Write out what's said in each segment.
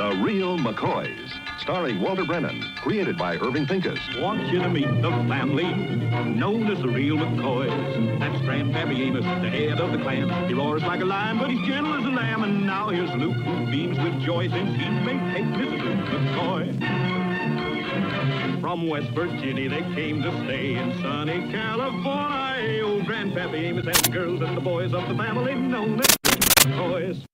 The Real McCoys, starring Walter Brennan, created by Irving Pincus. Want you to meet the family known as the Real McCoys. That's Grandpappy Amos, the head of the clan. He roars like a lion, but he's gentle as a lamb. And now here's Luke, who beams with joy since he's made Mrs. Luke McCoy. From West Virginia they came to stay in sunny California. Oh, Grandpappy Amos and the girls and the boys of the family known as the McCoys.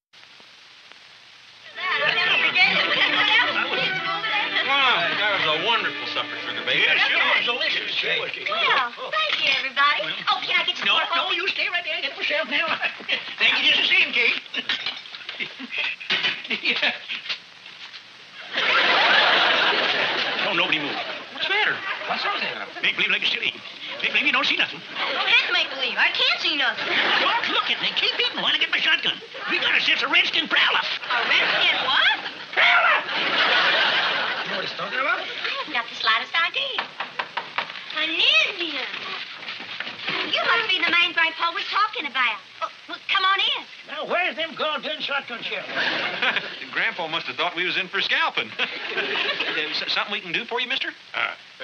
That was a wonderful supper, Sugar Baby. Yeah, sure. It was delicious. Sure. Well, thank you, everybody. Oh, can I get some No, more? no, you stay right there. Get it myself now. Thank you just the same, Kate. Yeah. Don't nobody move. What's the matter? What's wrong there? Make believe like a silly. Make believe you don't see nothing. Don't have to make believe. I can't see nothing. Don't look at me. Keep eating while I get my shotgun. We got ourselves a redskin prowler. A redskin what? Prowler! You know what he's talking about? I haven't got the slightest idea. An Indian. You must be the man Grandpa was talking about. Well, come on in. Now, where's them goddamn shotgun shells? Grandpa must have thought we was in for scalping. Something we can do for you, mister?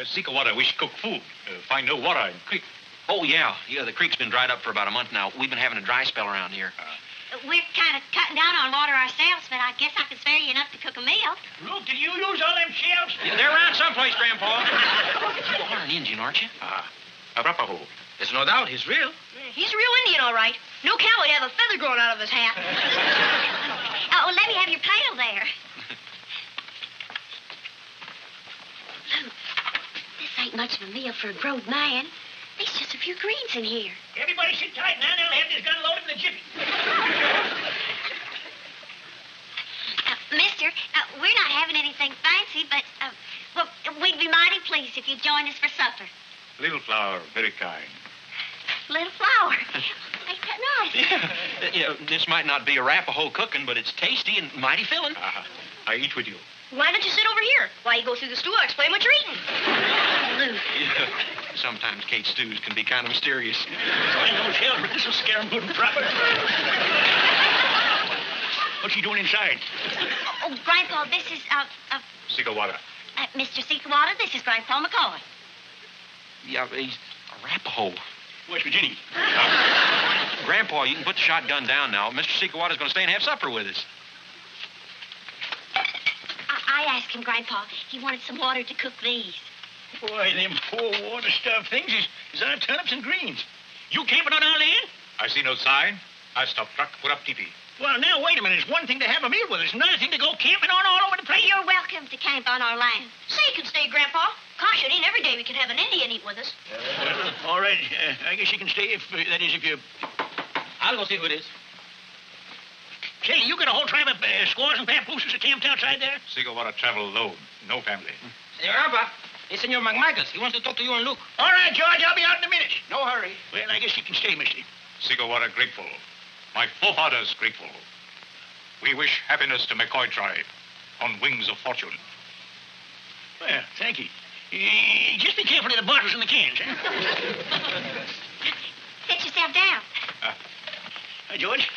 Seek water. We should cook food. Find no water in creek. Oh, yeah. Yeah, the creek's been dried up for about a month now. We've been having a dry spell around here. We're kind of cutting down on water ourselves, but I guess I can spare you enough to cook a meal. Luke, did you use all them shells? Yeah, they're around someplace, Grandpa. You are an Indian, aren't you? Arapaho. There's no doubt he's real. He's a real Indian, all right. No cow would have a feather growing out of his hat. Oh, let me have your pail there. Luke, this ain't much of a meal for a grown man. There's just a few greens in here. Everybody sit tight now. They'll have this gun loaded in a jiffy. Mister, we're not having anything fancy, but, well, we'd be mighty pleased if you'd join us for supper. Little flower, very kind. Little flower. Ain't that nice? Yeah, this might not be Arapaho cooking, but it's tasty and mighty filling. I eat with you. Why don't you sit over here? While you go through the stew, I'll explain what you're eating. Luke. Yeah. Sometimes Kate's stews can be kind of mysterious. Find those shells, but this will scare them good and proper. What's he doing inside? Oh, Grandpa, this is, Seek water. Mr. Seekawata, this is Grandpa McCoy. Yeah, he's Arapaho. West Virginia. Grandpa, you can put the shotgun down now. Mr. Seekawata's going to stay and have supper with us. I asked him, Grandpa. He wanted some water to cook these. Boy, them poor water-stuffed things is our turnips and greens. You camping on our land? I see no sign. I stop truck, put up teepee. Well, now, wait a minute. It's one thing to have a meal with us, another thing to go camping on all over the place. You're welcome to camp on our land. So you can stay, Grandpa. Gosh, it ain't every day we can have an Indian eat with us. Well, all right. I guess you can stay if you... I'll go see who it is. Say, you got a whole tribe of squaws and papooses that camped outside there? Seek water travel alone. No family. Senor Abba, it's Senor McMichaels. He wants to talk to you and Luke. All right, George. I'll be out in a minute. No hurry. Well, I guess you can stay, mister. Seek water grateful. My forefathers grateful. We wish happiness to McCoy tribe on wings of fortune. Well, thank you. Just be careful of the bottles and the cans, huh? Sit yourself down. Hi, George.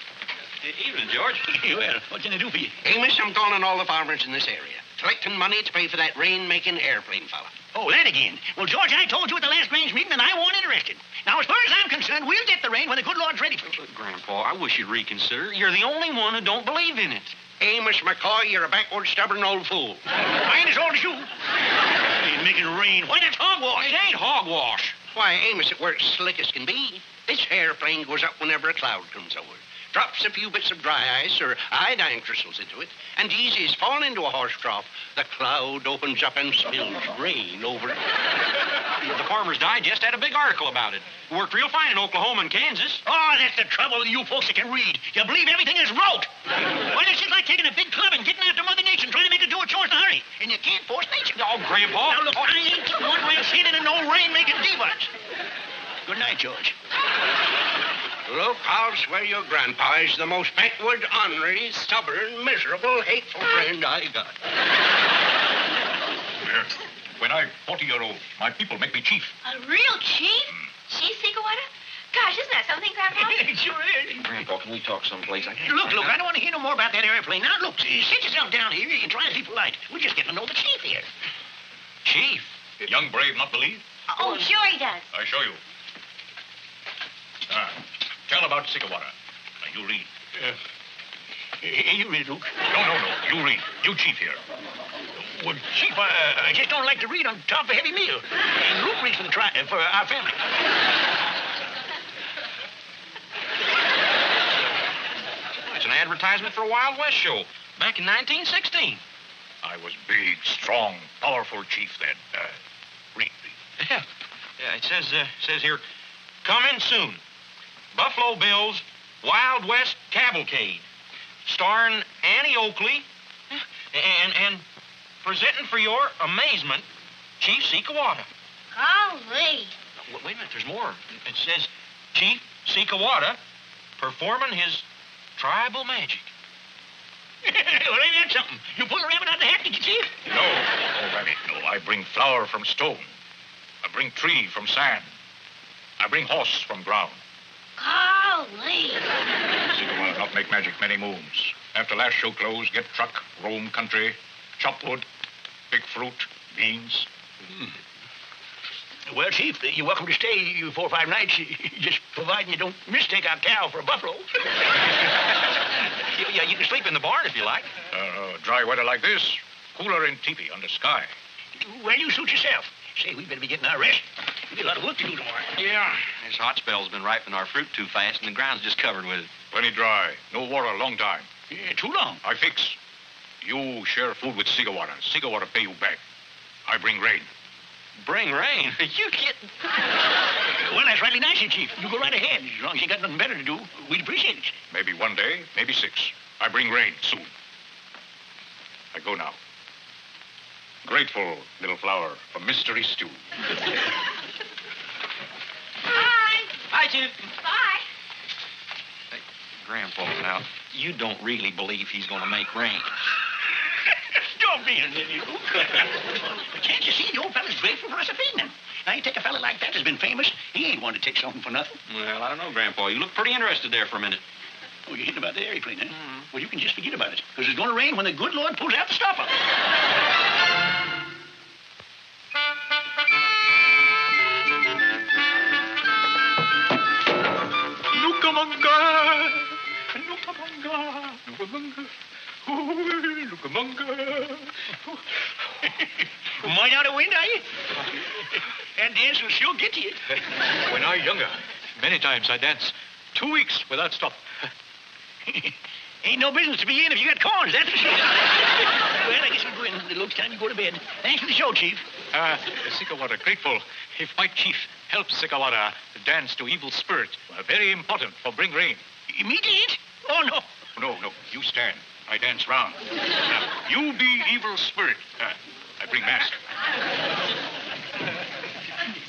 Evening, George. Well, what can I do for you? Amos, I'm calling all the farmers in this area. Collecting money to pay for that rain-making airplane fella. Oh, that again. Well, George, I told you at the last range meeting that I wasn't interested. Now, as far as I'm concerned, we'll get the rain when the good Lord's ready for it. Grandpa, I wish you'd reconsider. You're the only one who don't believe in it. Amos McCoy, you're a backward, stubborn old fool. I ain't as old as you. Ain't making rain. Why, that's hogwash. It ain't hogwash. Why, Amos, it works slick as can be. This airplane goes up whenever a cloud comes over. Drops a few bits of dry ice or iodine crystals into it, and easy as falling into a horse trough, the cloud opens up and spills rain over it. The Farmer's Digest had a big article about it. It worked real fine in Oklahoma and Kansas. Oh, that's the trouble with you folks that can read. You believe everything is wrote. Well, it's just like taking a big club and getting after Mother Nature and trying to make her do a chore in a hurry. And you can't force nature. Oh, Grandpa. Now, look, I ain't one way of seeing it and no rain-making divas. Good night, George. Look, I'll swear your grandpa is the most backward, ornery, stubborn, miserable, hateful friend I got. When I'm 40-year-old, my people make me chief. A real chief? Chief Seekawata? Gosh, isn't that something, Grandpa? It sure is. Grandpa, can we talk someplace? Look, I don't want to hear no more about that airplane. Now, look, sit yourself down here and try to be polite. We're just getting to know the chief here. Chief? Young brave not believe? Oh, sure he does. I show you. Tell about Sikawara. Now, you read. You read, Luke. No. You read. You chief here. Well, Chief, I just don't like to read on top of a heavy meal. And Luke reads for our family. It's an advertisement for a Wild West show back in 1916. I was big, strong, powerful chief then. Read. Yeah, it says here, coming soon. Buffalo Bill's Wild West Cavalcade, starring Annie Oakley, and presenting for your amazement, Chief Sikawata. Golly. Wait a minute, there's more. It says Chief Sikawata performing his tribal magic. Well, ain't that something? You pull a rabbit out of the hat, did you, Chief? No, Rabbit, no. I bring flower from stone. I bring tree from sand. I bring horse from ground. Golly. Sikawara not make magic many moons. After last show close, get truck, roam country, chop wood, pick fruit, beans. Well, Chief, you're welcome to stay 4 or 5 nights, just providing you don't mistake our cow for a buffalo. Yeah, you can sleep in the barn if you like. Dry weather like this, cooler in teepee under sky. Well, you suit yourself. Say, we better be getting our rest. We got a lot of work to do tomorrow. Yeah. This hot spell's been ripening our fruit too fast, and the ground's just covered with it. Plenty dry, no water, long time. Yeah, too long. I fix. You share food with Sikawara. Sikawara pay you back. I bring rain. Bring rain? You kidding? Well, that's rightly nice, Chief. You go right ahead. As long as you got nothing better to do, we'd appreciate it. Maybe one day, maybe 6. I bring rain soon. I go now. Grateful little flower from Mystery Stew. Bye. Hi, Chief. Bye. Hey, Grandpa, now, you don't really believe he's going to make rain. Don't be an idiot. But can't you see the old fella's grateful for us a feeding him? Now, you take a fella like that that's been famous, he ain't one to take something for nothing. Well, I don't know, Grandpa. You look pretty interested there for a minute. Oh, you're hitting about the airplane, huh? Well, you can just forget about it, because it's going to rain when the good Lord pulls out the stopper. Mind out of wind, are you? And dance will sure get to you. When I younger, many times I dance 2 weeks without stop. Ain't no business to be in if you got corns, that's for sure. Well, I guess we'll go in. It looks time you go to bed. Thanks for the show, Chief. Sikawara grateful. If my chief helps Sikawara dance to evil spirit, very important for bring rain. Me did? Oh, no. No, you stand. I dance round. You be evil spirit. I bring mask.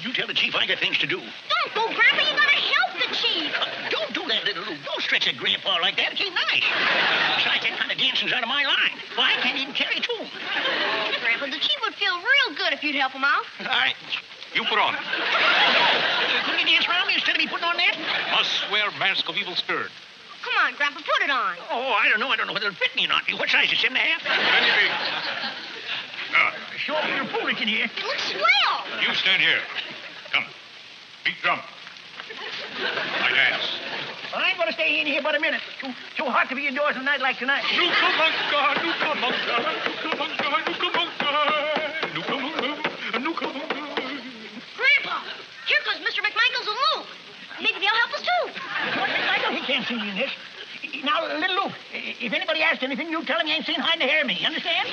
You tell the Chief I got things to do. Don't go, Grandpa. You gotta help the Chief. Don't do that, little Luke. Don't stretch that grandpa like that. It ain't nice. Besides, that kind of dancing's out of my line. Well, I can't even carry a tune. Grandpa, the Chief would feel real good if you'd help him out. All right. You put on. Couldn't you dance around me instead of me putting on that? Must wear mask of evil spirit. Come on, Grandpa, put it on. Oh, I don't know whether it'll fit me or not. What size is 7 1/2? Plenty big. Sure, you're foolish in here. It looks swell. You stand here. Come. Beat drum. I dance. I ain't going to stay in here but a minute. Too hot to be indoors on a night like tonight. Grandpa, here comes Mr. McMichaels and Luke. Maybe they'll help us, too. Michael, he can't see me in this. Now, little Luke, if anybody asks anything, you tell him you ain't seen hide the hair of me. You understand?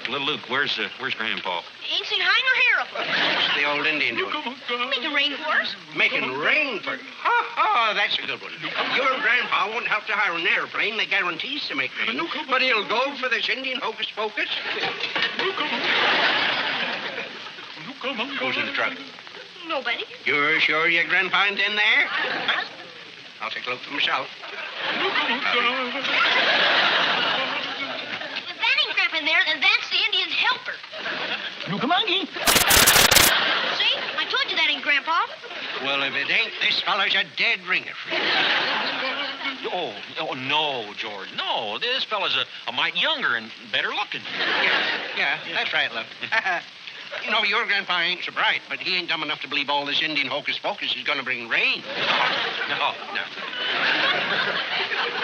Little Luke, where's Grandpa? Ain't seen hide nor hair of him. What's the old Indian doing? Making rain for us. Making rain for... Ha, that's a good one. Your grandpa won't have to hire an airplane that guarantees to make rain, but he'll go for this Indian hocus pocus. Who's in the truck? Nobody. You're sure your grandpa ain't in there? I'll take a look for myself. If that ain't Grandpa in there, then that's the Indian's helper. Look, monkey. See? I told you that ain't Grandpa. Well, if it ain't, this fellow's a dead ringer. Oh, no, George. No, this fella's a mite younger and better looking. Yeah, that's right, love. You know, your grandpa ain't so bright, but he ain't dumb enough to believe all this Indian hocus-pocus is going to bring rain. No.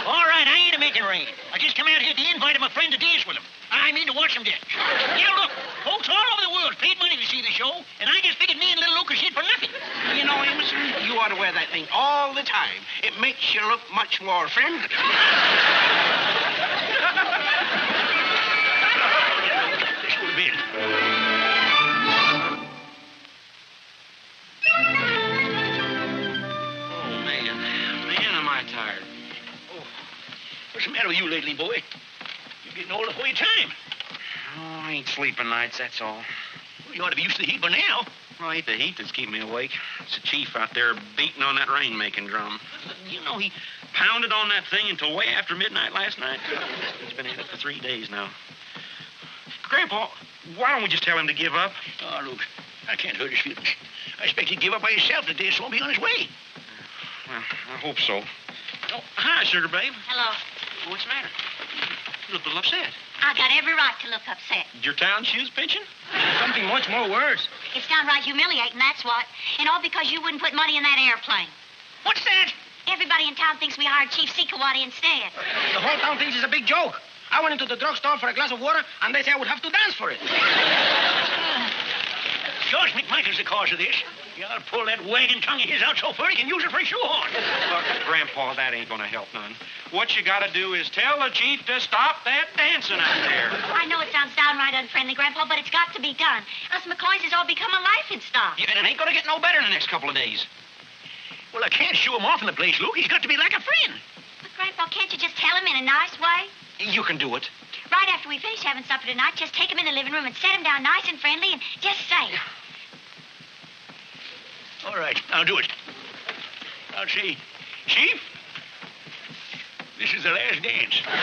All right, I ain't a-making rain. I just come out here to invite my friend to dance with him. I mean to watch him dance. Yeah, look, folks all over the world paid money to see the show, and I just figured me and little Lucas hit for nothing. You know, Emerson, you ought to wear that thing all the time. It makes you look much more friendly. This will be it. Oh, man, am I tired. Oh, what's the matter with you lately, boy? You're getting older for your time. Oh, I ain't sleeping nights, that's all. Well, you ought to be used to the heat by now. Well, it ain't the heat that's keeping me awake. It's the chief out there beating on that rain-making drum. You know, he pounded on that thing until way after midnight last night. He's been at it for 3 days now. Grandpa, why don't we just tell him to give up? Oh, look, I can't hurt his feelings. I expect he'd give up by himself today, so I'll be on his way. Well, I hope so. Oh, hi, Sugar Babe. Hello. What's the matter? You look a little upset. I got every right to look upset. Did your town shoes pinching? Something much more worse. It's downright humiliating, that's what. And all because you wouldn't put money in that airplane. What's that? Everybody in town thinks we hired Chief Sikawati instead. The whole town thinks it's a big joke. I went into the drugstore for a glass of water, and they said I would have to dance for it. George McMichael's the cause of this. You ought to pull that wagon tongue of his out so far he can use it for a shoehorn. Look, Grandpa, that ain't gonna help none. What you gotta do is tell the chief to stop that dancing out there. I know it sounds downright unfriendly, Grandpa, but it's got to be done. Us McCoys has all become a laughing stock. Yeah, and it ain't gonna get no better in the next couple of days. Well, I can't shoo him off in the place, Luke. He's got to be like a friend. But, Grandpa, can't you just tell him in a nice way? You can do it. Right after we finish having supper tonight, just take him in the living room and set him down nice and friendly and just say. All right, I'll do it. I'll say, Chief, this is the last dance. I'm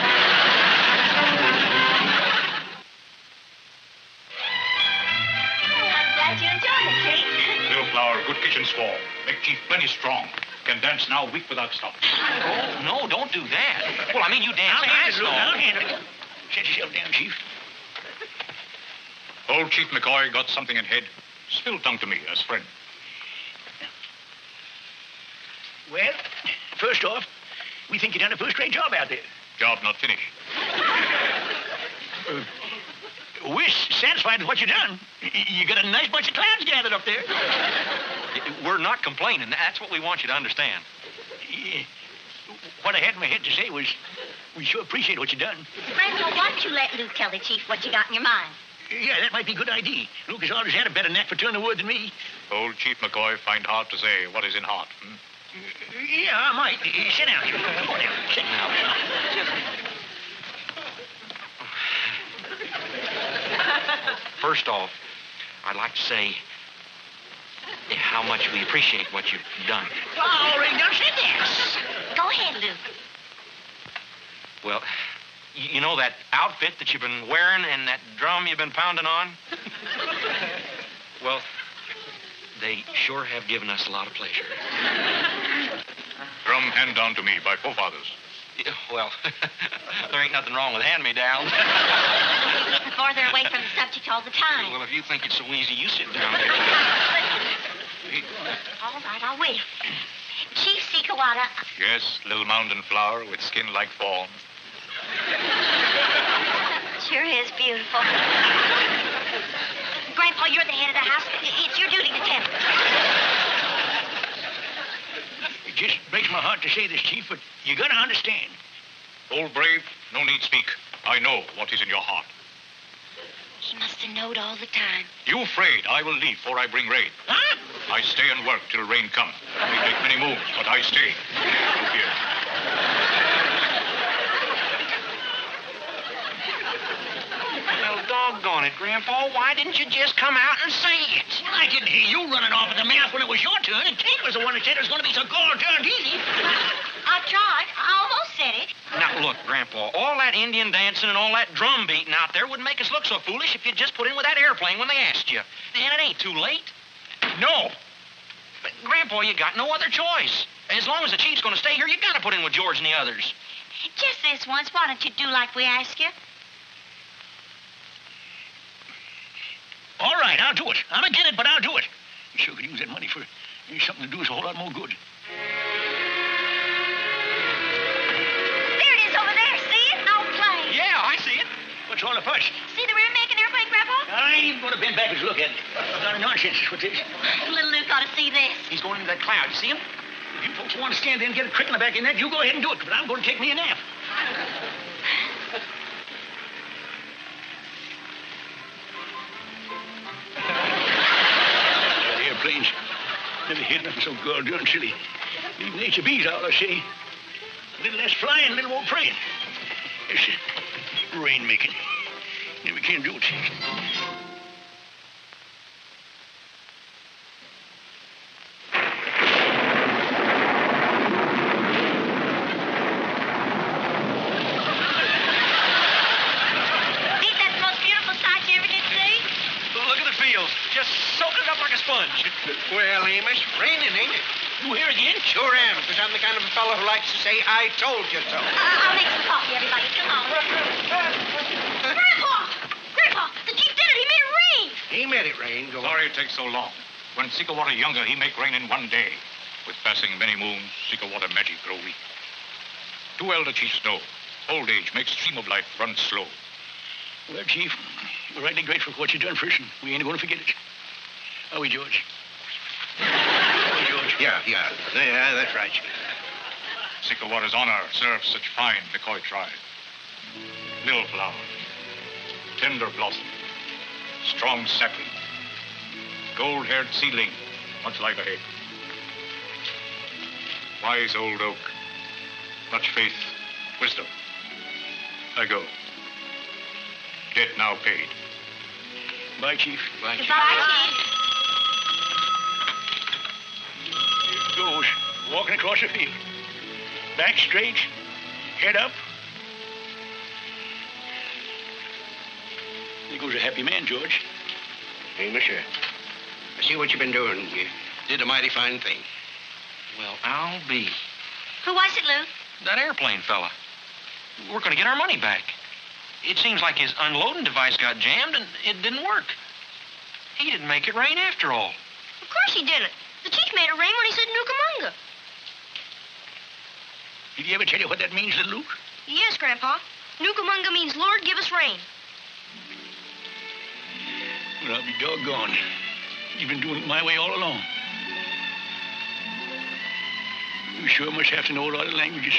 glad you enjoyed it, Chief. Little Flower, good kitchen squaw. Make chief plenty strong. Can dance now week without stop. Oh, no, don't do that. Well, I mean, you dance I'll handle fast, it, Luke. though. I'll handle it. Set yourself down, Chief. Old Chief McCoy got something in head. Spill tongue to me as friend. Well, first off, we think you done a first-rate job out there. Job not finished. We're satisfied with what you done. You got a nice bunch of clowns gathered up there. We're not complaining. That's what we want you to understand. What I had in my head to say was, we sure appreciate what you done. Grandpa, why don't you let Luke tell the Chief what you got in your mind? Yeah, that might be a good idea. Luke has always had a better knack for turning the word than me. Old Chief McCoy find hard to say what is in heart. Yeah, I might. Sit down. Come on down. Sit down. First off, I'd like to say how much we appreciate what you've done. I already done said that. Go ahead, Luke. Well, you know that outfit that you've been wearing and that drum you've been pounding on? Well, they sure have given us a lot of pleasure. Drum hand down to me by forefathers. Yeah, well, there ain't nothing wrong with hand-me-downs. Getting farther away from the subject all the time. Well, if you think it's so easy, you sit down there. All right, I will. Chief Sikawata. Yes, little mountain flower with skin like fawn. Sure is beautiful. Grandpa, you're the head of the house. It's your duty to tend it. It just breaks my heart to say this, Chief, but you gotta understand. Old brave, no need speak. I know what is in your heart. He must have knowed all the time. You afraid I will leave before I bring rain? Huh? I stay and work till rain come. We make many moves, but I stay. Look here. Well, doggone it, Grandpa. Why didn't you just come out and say it? I didn't hear you running off at the mouth when it was your turn, and Kate was the one that said it was going to be so darn easy. I tried. I almost said it. Now, look, Grandpa, all that Indian dancing and all that drum beating out there would make us look so foolish if you'd just put in with that airplane when they asked you. And it ain't too late. No. But, Grandpa, you got no other choice. As long as the chief's going to stay here, you got to put in with George and the others. Just this once, why don't you do like we ask you? All right, I'll do it. I'm against it, but I'll do it. You sure could use that money for something to do us a whole lot more good. There it is over there. See it? No plane. Yeah, I see it. What's all the fuss? See the rear making airplane, Grandpa? I ain't even going to bend back and look at it. Nonsense is what this. Little Luke ought to see this. He's going into that cloud. You see him? If you folks want to stand there and get a crickling back in that, you go ahead and do it, but I'm going to take me a nap. That airplane's never hit nothing so goddamn silly. Leave nature bees out, I say. A little less flying, a little more praying. It's rainmaking. Never can do it. Ain't that the most beautiful sight you ever did see? Look at the fields. Just soaking it up like a sponge. Well, Amos, raining, ain't it? You here again? Sure am, because I'm the kind of a fellow who likes to say, I told you so. I'll make some coffee, everybody. Come on. Grandpa! Grandpa, the chief did it. He made it rain. He made it rain. Go on. Sorry it takes so long. When Sikawata younger, he make rain in one day. With passing many moons, Sikawata magic grow weak. Too well the chiefs know. Old age makes stream of life run slow. Well, Chief, we're rightly grateful for what you done for us, and we ain't going to forget it. Are we, George? Are we, George? Yeah, that's right. Sikawata's honor serves such fine McCoy tribe. Little flower, tender blossom, strong sapling, gold-haired seedling, much like a head. Wise old oak, much faith, wisdom. I go. Debt now paid. Bye, Chief. Bye, Chief. Goodbye, Chief. Here he goes, walking across the field. Back straight, head up. There goes a happy man, George. Amos, I see what you've been doing. You did a mighty fine thing. Well, I'll be. Who was it, Luke? That airplane fella. We're going to get our money back. It seems like his unloading device got jammed and it didn't work. He didn't make it rain after all. Of course he didn't. The chief made it rain when he said Nukamunga. Did he ever tell you what that means, little Luke? Yes, Grandpa. Nukamunga means Lord, give us rain. Well, I'll be doggone. You've been doing it my way all along. You sure must have to know a lot of languages.